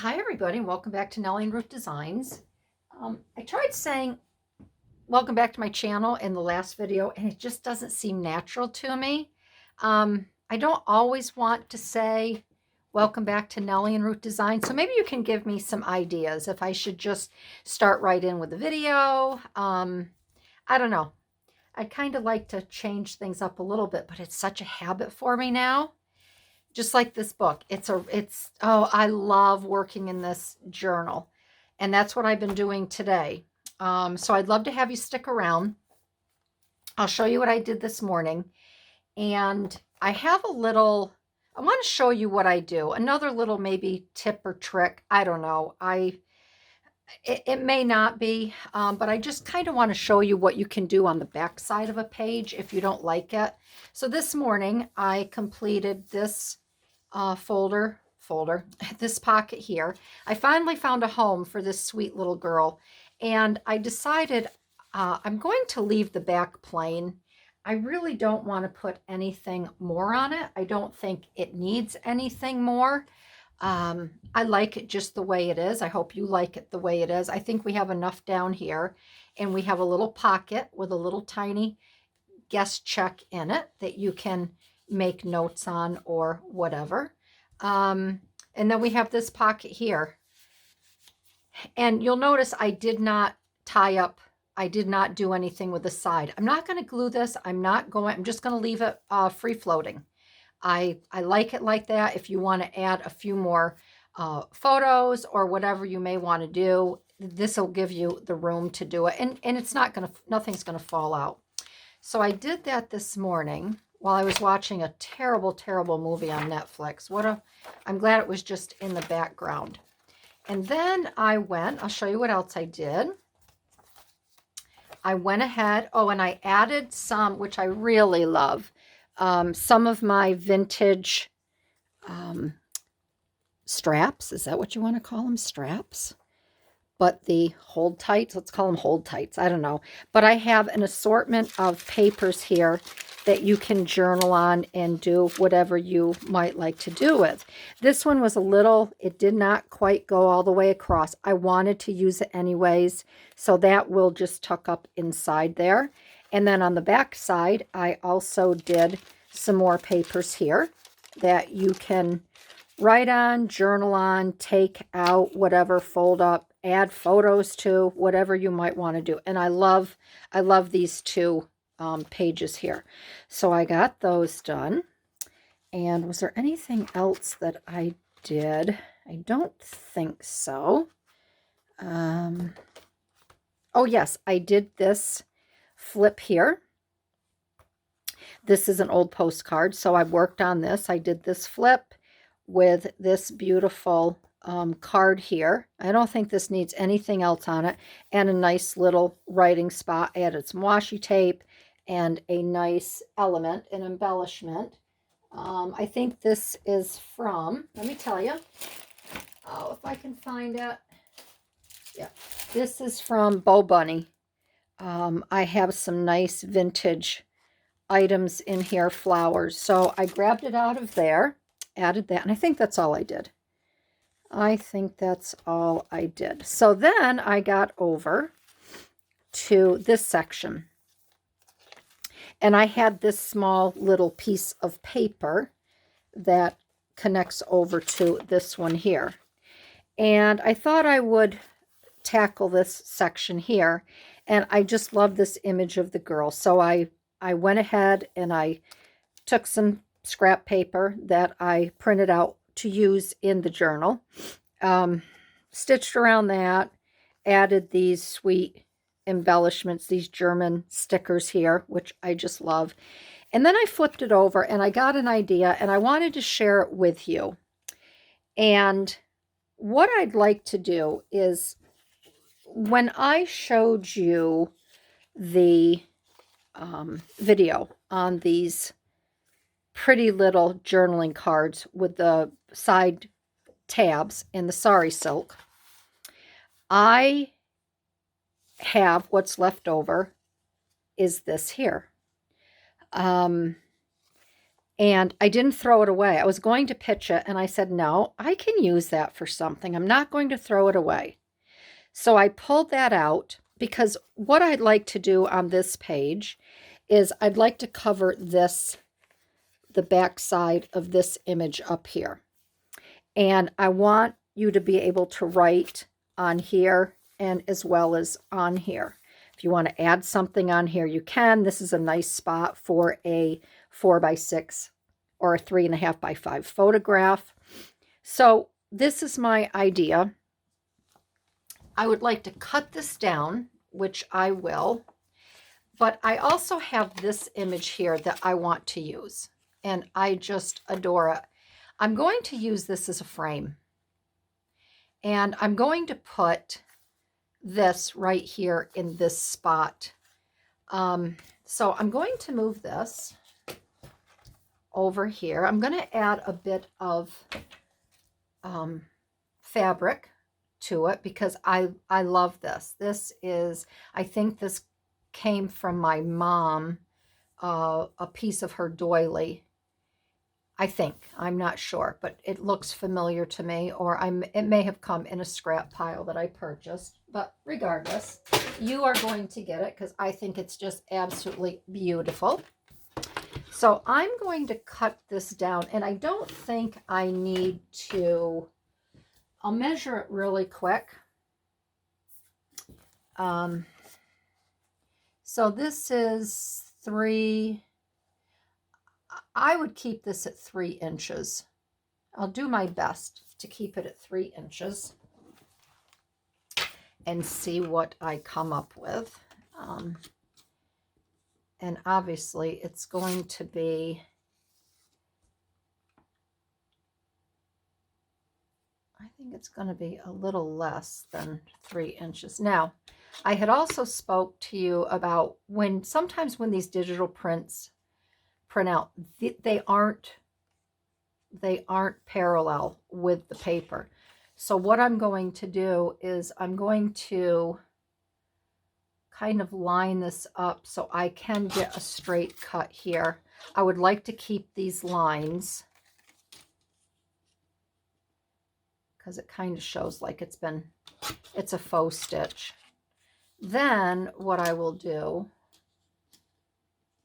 Hi everybody, and welcome back to Nellie and Ruth Designs. I tried saying welcome back to my channel in the last video, and it just doesn't seem natural to me. I don't always want to say welcome back to Nellie and Ruth Designs, so maybe you can give me some ideas if I should just start right in with the video. I don't know. I'd kind of like to change things up a little bit, but it's such a habit for me now. Just like this book. Oh, I love working in this journal. And that's what I've been doing today. So I'd love to have you stick around. I'll show you what I did this morning. And I have I want to show you what I do. Another little maybe tip or trick. I don't know. It may not be, but I just kind of want to show you what you can do on the back side of a page if you don't like it. So this morning I completed this folder, this pocket here. I finally found a home for this sweet little girl, and I decided I'm going to leave the back plain. I really don't want to put anything more on it. I don't think it needs anything more. I like it just the way it is. I hope you like it the way it is. I think we have enough down here, and we have a little pocket with a little tiny guest check in it that you can make notes on or whatever. And then we have this pocket here. And you'll notice I did not tie up. I did not do anything with the side. I'm not going to glue this. I'm just going to leave it free floating. I like it like that. If you want to add a few more photos or whatever you may want to do, this will give you the room to do it. And it's nothing's going to fall out. So I did that this morning while I was watching a terrible, terrible movie on Netflix. I'm glad it was just in the background. And then I'll show you what else I did. I went ahead, and I added some, which I really love, some of my vintage straps. Is that what you want to call them? Straps? But the hold tights, let's call them hold tights. I don't know. But I have an assortment of papers here that you can journal on and do whatever you might like to do with. This one was it did not quite go all the way across. I wanted to use it anyways, so that will just tuck up inside there. And then on the back side, I also did some more papers here that you can write on, journal on, take out, whatever, fold up, add photos to, whatever you might want to do. And I love these two pages here. So I got those done. And was there anything else that I did? I don't think so. Oh yes, I did this flip here. This is an old postcard, so I worked on this. I did this flip with this beautiful card here. I don't think this needs anything else on it. And a nice little writing spot. I added some washi tape and a nice element, an embellishment. I think this is from, let me tell you. Oh, if I can find it. Yeah, this is from Bo Bunny. I have some nice vintage items in here, flowers. So I grabbed it out of there, added that, and I think that's all I did. So then I got over to this section, and I had this small little piece of paper that connects over to this one here. And I thought I would tackle this section here, and I just love this image of the girl. So I went ahead and I took some scrap paper that I printed out to use in the journal, stitched around that, added these sweet embellishments, these German stickers here, which I just love. And then I flipped it over and I got an idea and I wanted to share it with you. And what I'd like to do is, when I showed you the video on these pretty little journaling cards with the side tabs in the sari silk, I have what's left over is this here. And I didn't throw it away. I was going to pitch it, and I said, no, I can use that for something. I'm not going to throw it away. So I pulled that out because what I'd like to do on this page is I'd like to cover this, the back side of this image up here. And I want you to be able to write on here and as well as on here. If you want to add something on here, you can. This is a nice spot for a 4x6 or a 3.5x5 photograph. So this is my idea. I would like to cut this down, which I will, but I also have this image here that I want to use, and I just adore it. I'm going to use this as a frame, and I'm going to put this right here in this spot. So I'm going to move this over here. I'm going to add a bit of fabric to it because I love this. This is, I think this came from my mom, a piece of her doily. I think, I'm not sure, but it looks familiar to me, or it may have come in a scrap pile that I purchased. But regardless, you are going to get it because I think it's just absolutely beautiful. So I'm going to cut this down, and I don't think I need to, I'll measure it really quick. So this is 3, I would keep this at 3 inches. I'll do my best to keep it at 3 inches and see what I come up with. And obviously it's going to be, I think it's going to be a little less than 3 inches. Now, I had also spoke to you about sometimes when these digital prints print out, they aren't parallel with the paper. So what I'm going to do is I'm going to kind of line this up so I can get a straight cut here. I would like to keep these lines because it kind of shows like it's a faux stitch. Then what I will do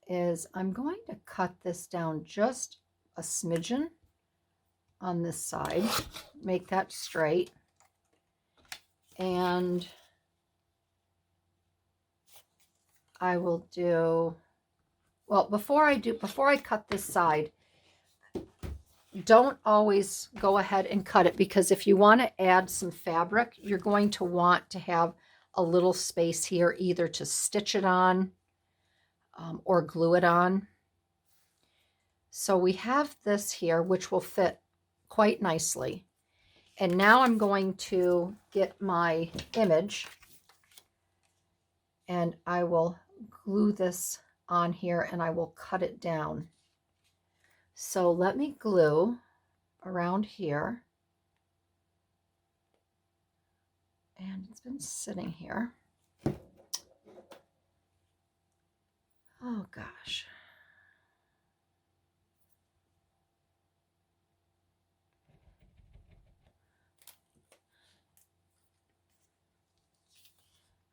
is I'm going to cut this down just a smidgen on this side, make that straight, and I will do, well, before I cut this side, don't always go ahead and cut it, because if you want to add some fabric, you're going to want to have a little space here either to stitch it on or glue it on. So we have this here, which will fit quite nicely. And now I'm going to get my image and I will glue this on here and I will cut it down. So let me glue around here. And it's been sitting here. Oh gosh.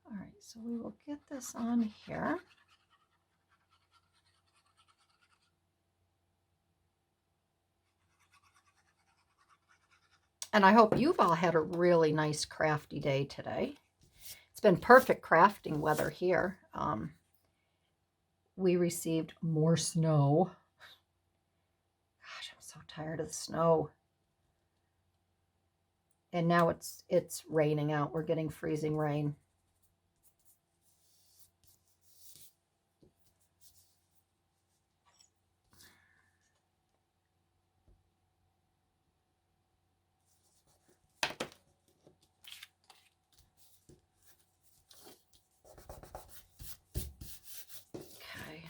All right, so we will get this on here. And I hope you've all had a really nice crafty day today. It's been perfect crafting weather here. We received more snow. Gosh, I'm so tired of the snow. And now it's raining out. We're getting freezing rain. Okay.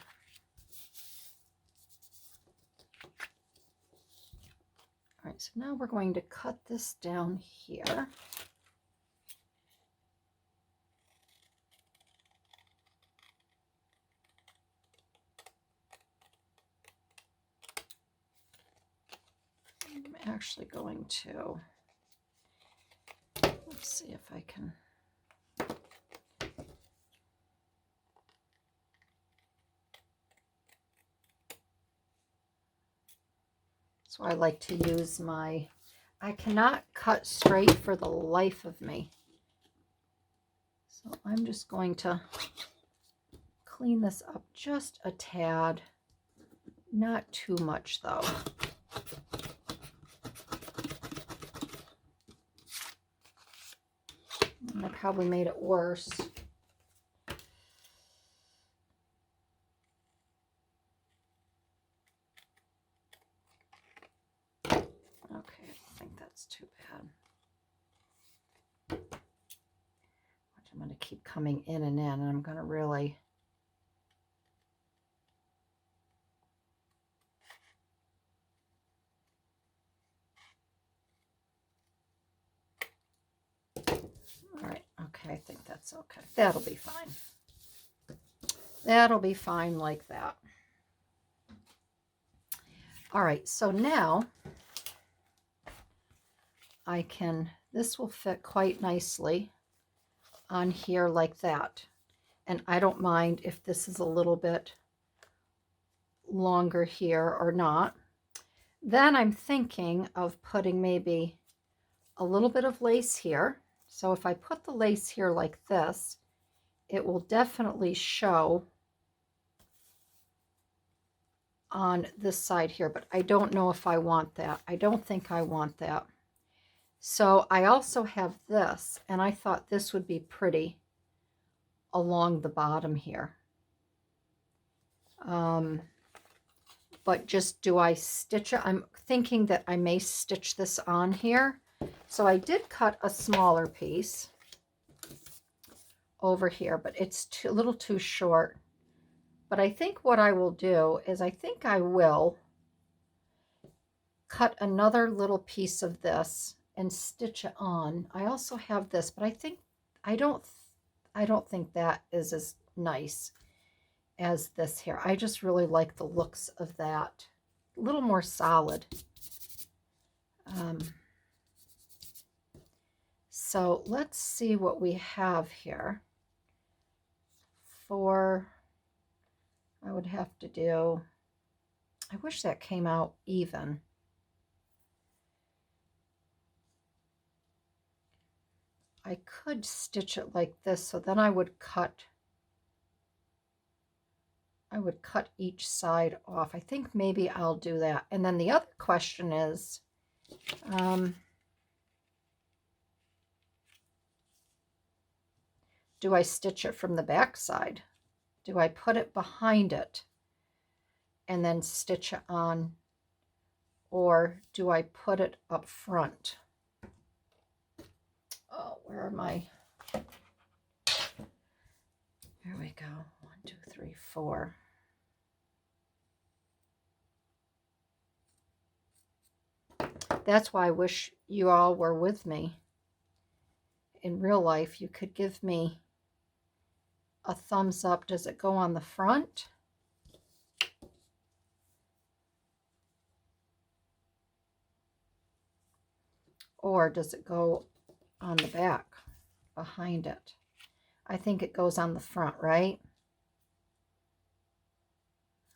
All right, so now we're going to cut this down here. actually going to, let's see if I can. So I like to use I cannot cut straight for the life of me. So I'm just going to clean this up just a tad. Not too much though. And I probably made it worse. Okay, I think that's too bad. I'm going to keep coming in and in, and I'm going to really all right, okay, I think that's okay. That'll be fine. That'll be fine like that. All right, so now this will fit quite nicely on here like that. And I don't mind if this is a little bit longer here or not. Then I'm thinking of putting maybe a little bit of lace here. So if I put the lace here like this, it will definitely show on this side here, but I don't know if I want that. I don't think I want that. So I also have this, and I thought this would be pretty along the bottom here. But just do I stitch it? I'm thinking that I may stitch this on here. So I did cut a smaller piece over here, but it's a little too short. But I think what I will do is I think I will cut another little piece of this and stitch it on. I also have this, but I don't think that is as nice as this here. I just really like the looks of that. A little more solid. So let's see what we have here. I would have to do, I wish that came out even. I could stitch it like this, so then I would cut each side off. I think maybe I'll do that. And then the other question is, do I stitch it from the back side? Do I put it behind it and then stitch it on? Or do I put it up front? Oh, where are my? Here we go. 1, 2, 3, 4. That's why I wish you all were with me. In real life, you could give me a thumbs up. Does it go on the front? Or does it go on the back behind it? I think it goes on the front, right?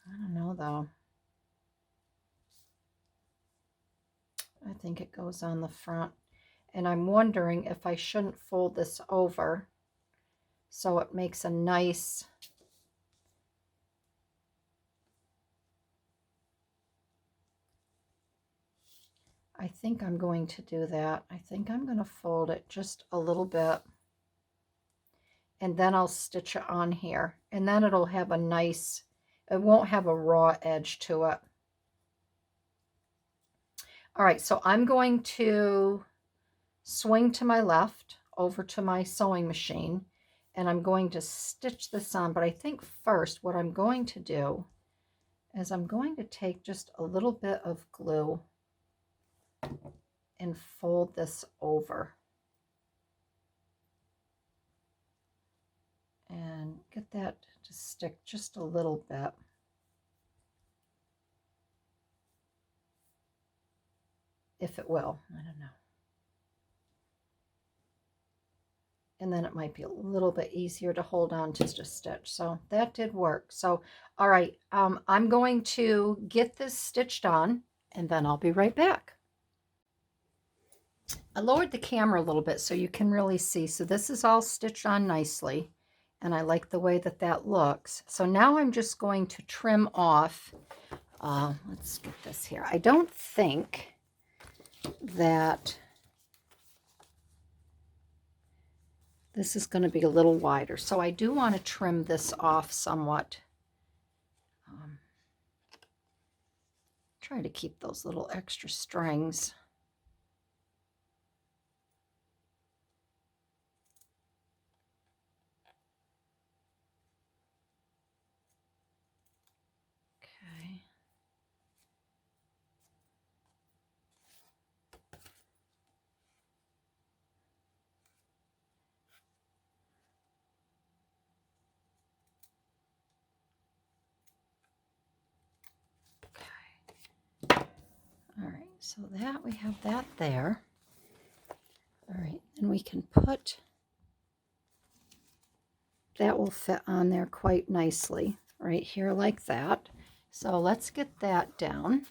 I don't know though. I think it goes on the front. And I'm wondering if I shouldn't fold this over so it makes a nice I think I'm going to do that. I think I'm going to fold it just a little bit. And then I'll stitch it on here. And then it'll have a nice, it won't have a raw edge to it. All right, so I'm going to swing to my left over to my sewing machine. And I'm going to stitch this on. But I think first what I'm going to do is I'm going to take just a little bit of glue and fold this over and get that to stick just a little bit. if it will. I don't know. And then it might be a little bit easier to hold on to a stitch. So that did work. So, all right, I'm going to get this stitched on and then I'll be right back. I lowered the camera a little bit so you can really see. So this is all stitched on nicely and I like the way that that looks. So now I'm just going to trim off. Let's get this here. I don't think that this is going to be a little wider, so I do want to trim this off somewhat. Try to keep those little extra strings. Okay. All right, so that we have that there. All right, and we can put, that will fit on there quite nicely right here like that. So let's get that down.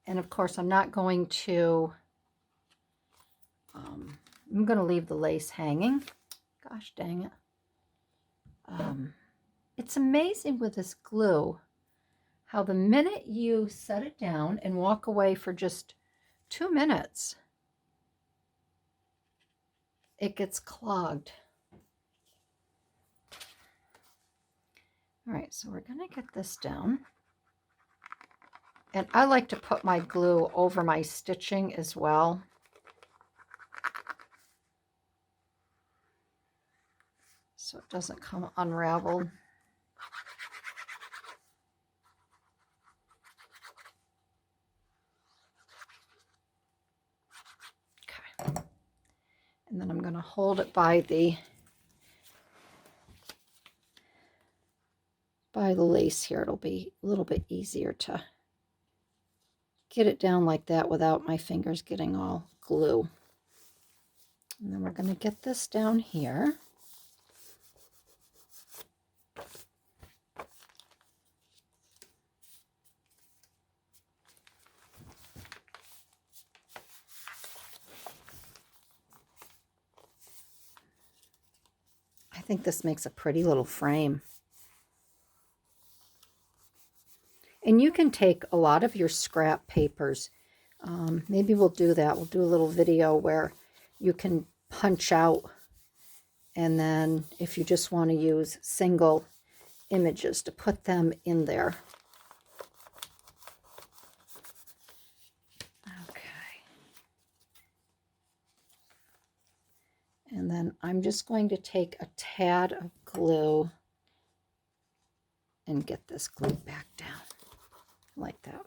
And of course, I'm not going to, I'm going to leave the lace hanging. Gosh dang it. It's amazing with this glue how the minute you set it down and walk away for just 2 minutes, it gets clogged. All right, so we're going to get this down. And I like to put my glue over my stitching as well. So it doesn't come unraveled. Okay. And then I'm going to hold it by the lace here. It'll be a little bit easier to get it down like that without my fingers getting all glue. And then we're going to get this down here. I think this makes a pretty little frame. And you can take a lot of your scrap papers. Maybe we'll do that. We'll do a little video where you can punch out, and then if you just want to use single images to put them in there. Okay. And then I'm just going to take a tad of glue and get this glued back down like that.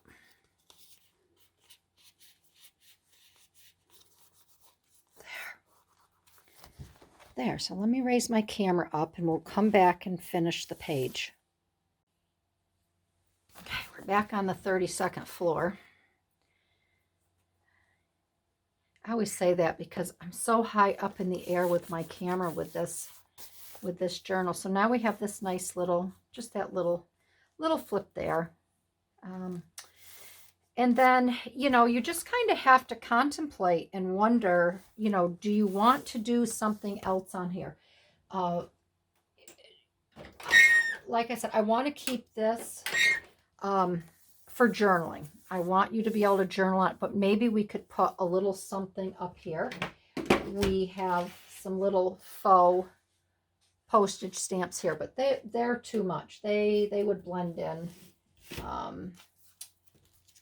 There, so let me raise my camera up and we'll come back and finish the page. Okay, we're back on the 32nd floor. I always say that because I'm so high up in the air with my camera with this journal. So now we have this nice little, just that little flip there. And then, you know, you just kind of have to contemplate and wonder, you know, do you want to do something else on here? Like I said, I want to keep this for journaling. I want you to be able to journal on it, but maybe we could put a little something up here. We have some little faux postage stamps here, but they're too much. They would blend in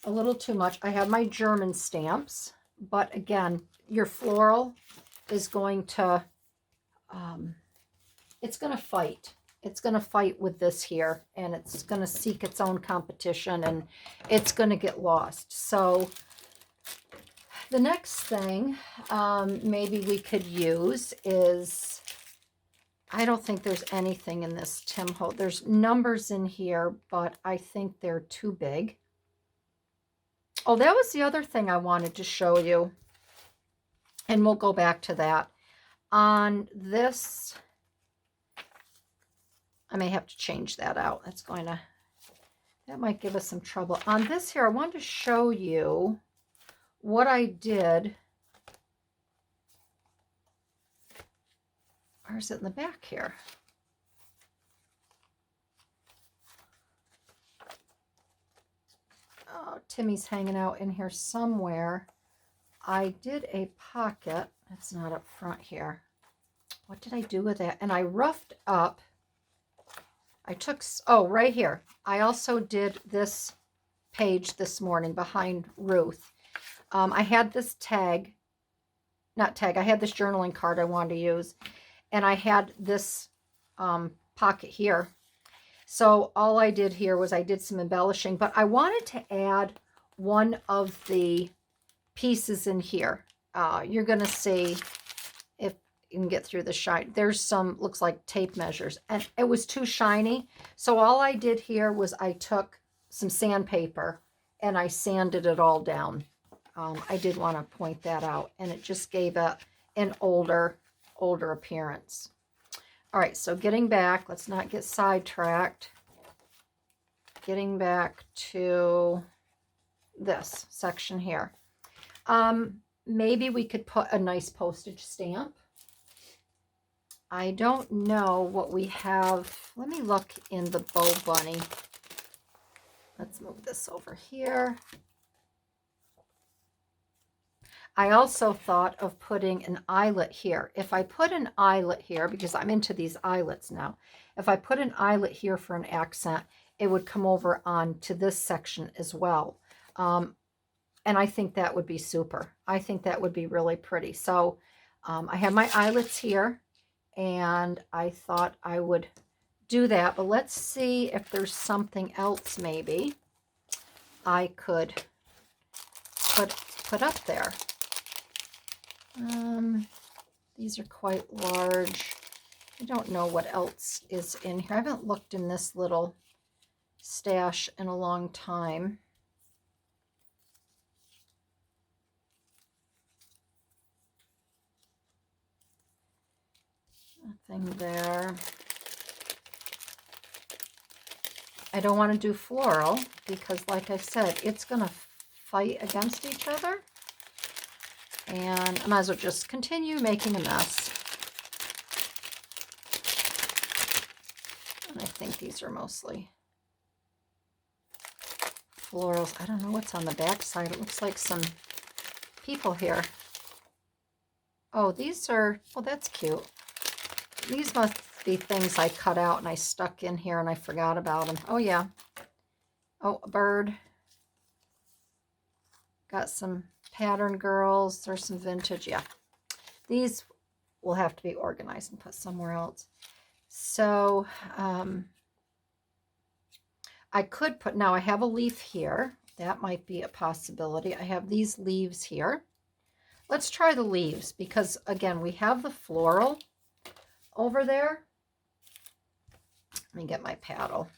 a little too much. I have my German stamps, but again, your floral is going to, it's going to fight. It's going to fight with this here, and it's going to seek its own competition, and it's going to get lost. So the next thing maybe we could use is, I don't think there's anything in this Tim Ho. There's numbers in here, but I think they're too big. Oh, that was the other thing I wanted to show you. And we'll go back to that. On this, I may have to change that out. That might give us some trouble. On this here, I wanted to show you what I did. Or is it in the back here? Oh, Timmy's hanging out in here somewhere. I did a pocket. It's not up front here. What did I do with that? And I roughed up. I took, oh, right here. I also did this page this morning behind Ruth. I had this tag, not tag, I had this journaling card I wanted to use. And I had this pocket here. So all I did here was I did some embellishing, but I wanted to add one of the pieces in here. You're going to see if you can get through the shine. There's some, looks like tape measures, and it was too shiny. So all I did here was I took some sandpaper and I sanded it all down. I did want to point that out, and it just gave it an older appearance. All right, so getting back, let's not get sidetracked. Getting back to this section here. Maybe we could put a nice postage stamp. I don't know what we have. Let me look in the Bow Bunny. Let's move this over here. I also thought of putting an eyelet here. If I put an eyelet here, because I'm into these eyelets now, if I put an eyelet here for an accent, it would come over onto this section as well. And I think that would be super. I think that would be really pretty. So I have my eyelets here, and I thought I would do that. But let's see if there's something else maybe I could put up there. These are quite large. I don't know what else is in here. I haven't looked in this little stash in a long time. Nothing there. I don't want to do floral because, like I said, it's going to fight against each other. And I might as well just continue making a mess. And I think these are mostly florals. I don't know what's on the back side. It looks like some people here. Oh, these are, well, that's cute. These must be things I cut out and I stuck in here and I forgot about them. Oh, yeah. Oh, a bird. Got some pattern girls. There's some vintage. Yeah. These will have to be organized and put somewhere else. So I could put, now I have a leaf here. That might be a possibility. I have these leaves here. Let's try the leaves because, again, we have the floral over there. Let me get my paddle.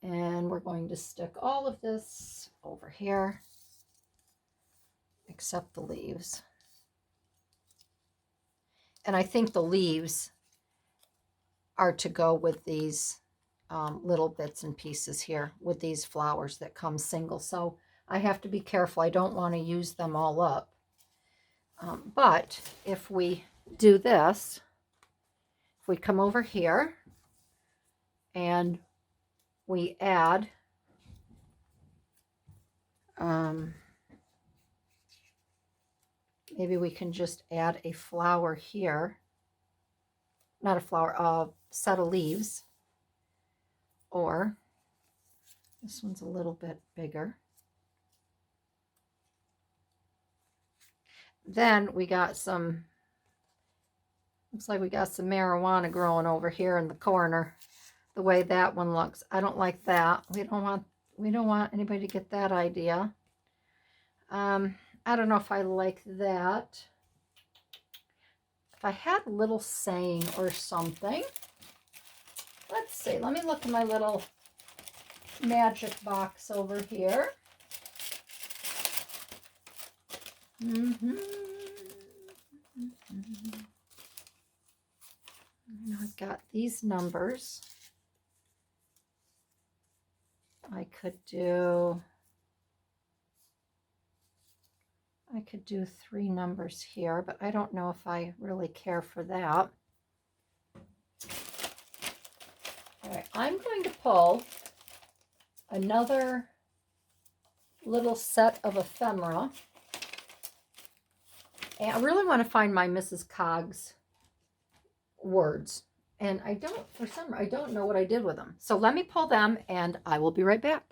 And we're going to stick all of this over here, except the leaves. And I think the leaves are to go with these little bits and pieces here with these flowers that come single. So I have to be careful. I don't want to use them all up. But if we do this, if we come over here and we add maybe we can just add a flower here. Not a flower, a set of leaves. Or this one's a little bit bigger. Then we got some, looks like we got some marijuana growing over here in the corner. The way that one looks, I don't like that. We don't want anybody to get that idea. I don't know if I like that. If I had a little saying or something. Let's see. Let me look in my little magic box over here. Mm-hmm. Now I've got these numbers. I could do 3 numbers here, but I don't know if I really care for that. All right, I'm going to pull another little set of ephemera. And I really want to find my Mrs. Coggs words. And I don't know what I did with them. So let me pull them and I will be right back.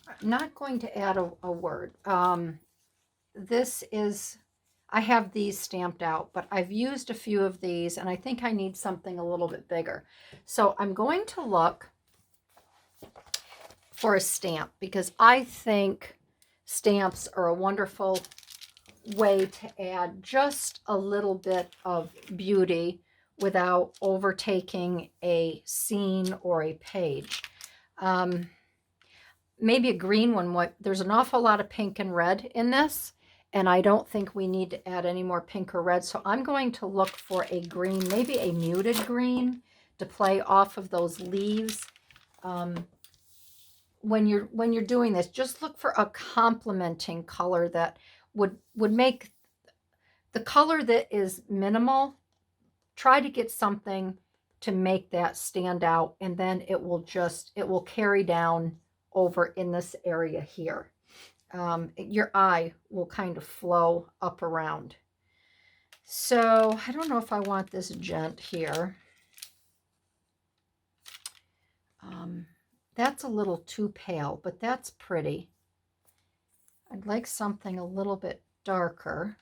I'm not going to add a word. I have these stamped out, but I've used a few of these and I think I need something a little bit bigger. So I'm going to look for a stamp because I think stamps are a wonderful way to add just a little bit of beauty without overtaking a scene or a page. Maybe a green one. There's an awful lot of pink and red in this, and I don't think we need to add any more pink or red. So I'm going to look for a green, maybe a muted green, to play off of those leaves. When you're doing this, just look for a complementing color that would make the color that is minimal. Try to get something to make that stand out, and then it will carry down over in this area here. Your eye will kind of flow up around. So I don't know if I want this gent here. That's a little too pale, but that's pretty. I'd like something a little bit darker.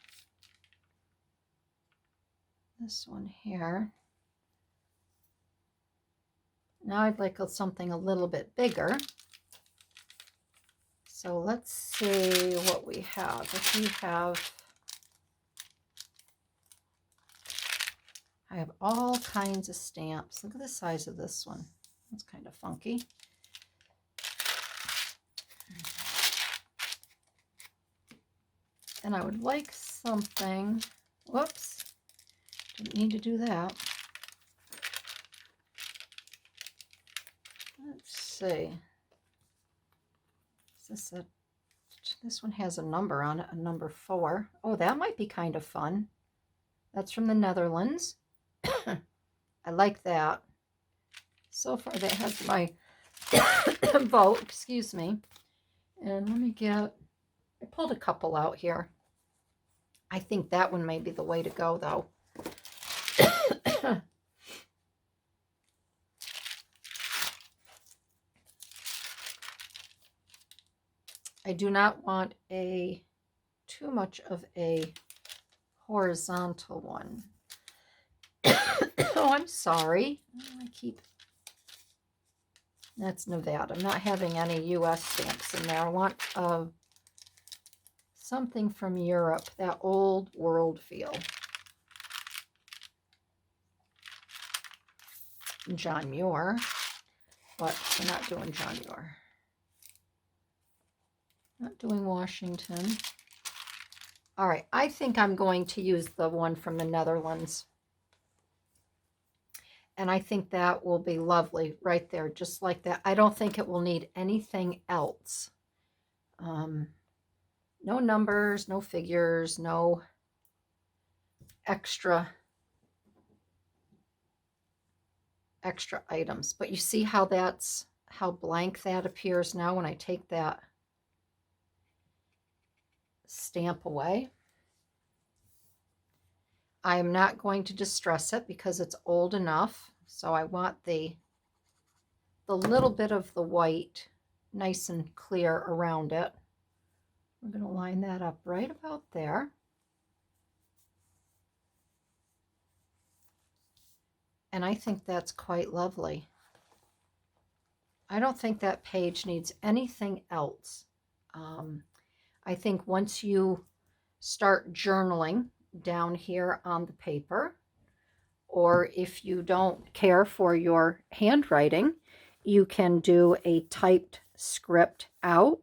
This one here. Now I'd like something a little bit bigger. So let's see what we have. If we have, I have all kinds of stamps. Look at the size of this one. It's kind of funky. And I would like something, whoops, didn't need to do that. Let's see. Is this one has a number on it, a number 4. Oh, that might be kind of fun. That's from the Netherlands. I like that. So far that has my vote, excuse me. And let me get, I pulled a couple out here. I think that one may be the way to go, though. I do not want too much of a horizontal one. Oh, I'm sorry. That's Nevada. I'm not having any U.S. stamps in there. I want something from Europe, that old world feel. John Muir, but we're not doing John Muir. Not doing Washington. All right, I think I'm going to use the one from the Netherlands. And I think that will be lovely right there, just like that. I don't think it will need anything else. No numbers, no figures, no extra items. But you see how blank that appears now when I take that stamp away. I am not going to distress it because it's old enough. So I want the little bit of the white nice and clear around it. We're going to line that up right about there. And I think that's quite lovely. I don't think that page needs anything else. I think once you start journaling down here on the paper, or if you don't care for your handwriting, you can do a typed script out.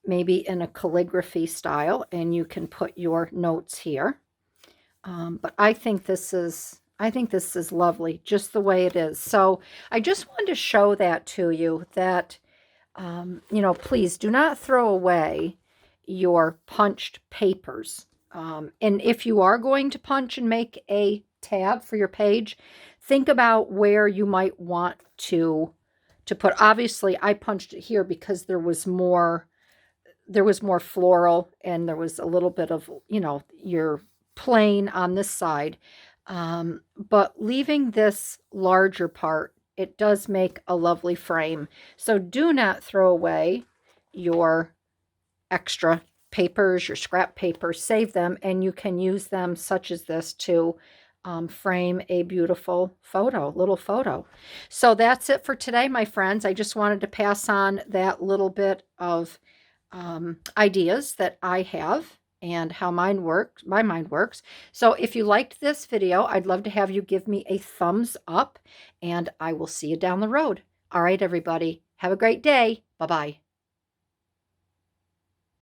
maybe in a calligraphy style, and you can put your notes here. But I think this is lovely, just the way it is. So I just wanted to show that to you, that please do not throw away your punched papers. And if you are going to punch and make a tab for your page, think about where you might want to put. Obviously, I punched it here because there was more floral, and there was a little bit of, your plain on this side. But leaving this larger part, it does make a lovely frame. So do not throw away your extra papers, your scrap paper. Save them, and you can use them, such as this, to frame a beautiful little photo. So that's it for today, my friends. I just wanted to pass on that little bit of ideas that I have and how my mind works. So if you liked this video, I'd love to have you give me a thumbs up, and I will see you down the road. All right, everybody, have a great day. Bye-bye.